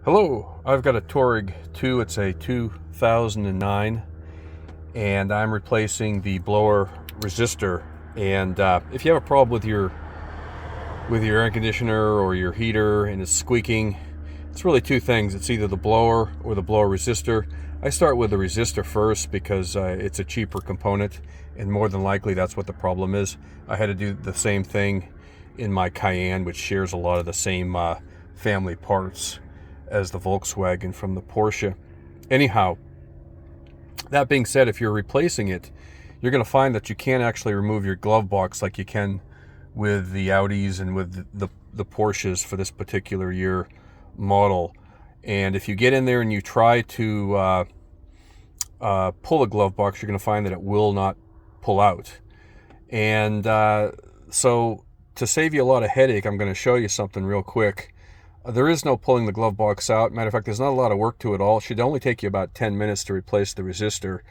Hello, I've got a Touareg 2. It's a 2009, and I'm replacing the blower resistor. And if you have a problem with your air conditioner or your heater and it's squeaking, it's really two things. It's either the blower or the blower resistor. I start with the resistor first because it's a cheaper component, and more than likely that's what the problem is. I had to do the same thing in my Cayenne, which shares a lot of the same family parts as the Volkswagen from the Porsche. Anyhow, that being said, if you're replacing it, you're going to find that you can't actually remove your glove box like you can with the Audis and with the Porsches for this particular year model. And if you get in there and you try to pull the glove box, you're going to find that it will not pull out. And so to save you a lot of headache, I'm going to show you something real quick. There is no pulling the glove box out. Matter of fact, there's not a lot of work to it all. It should only take you about 10 minutes to replace the resistor.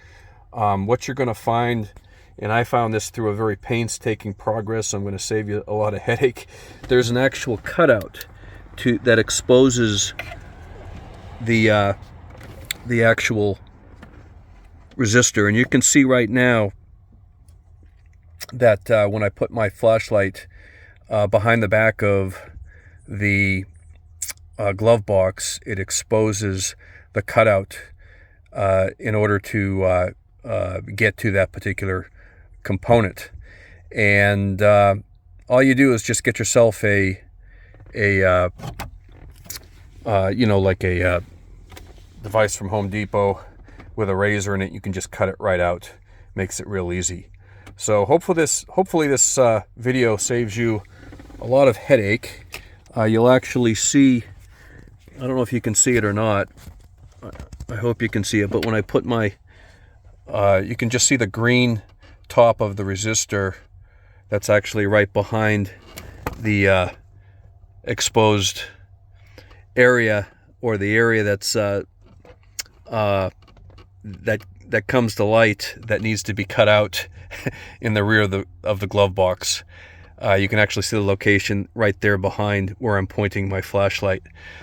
What you're going to find, and I found this through a very painstaking progress, so I'm going to save you a lot of headache. There's an actual cutout that exposes the actual resistor, and you can see right now that when I put my flashlight behind the back of the glove box, it exposes the cutout in order to get to that particular component. And all you do is just get yourself a device from Home Depot with a razor in it. You can just cut it right out. Makes it real easy. So hopefully this video saves you a lot of headache. You'll actually see, I don't know if you can see it or not. I hope you can see it, but when I put my, you can just see the green top of the resistor that's actually right behind the exposed area, or the area that's that comes to light that needs to be cut out in the rear of the glove box. You can actually see the location right there behind where I'm pointing my flashlight.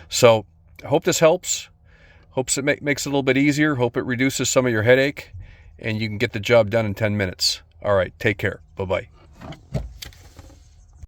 So I hope this helps. Hopes it makes it a little bit easier. Hope it reduces some of your headache, and you can get the job done in 10 minutes. All right, take care. Bye-bye.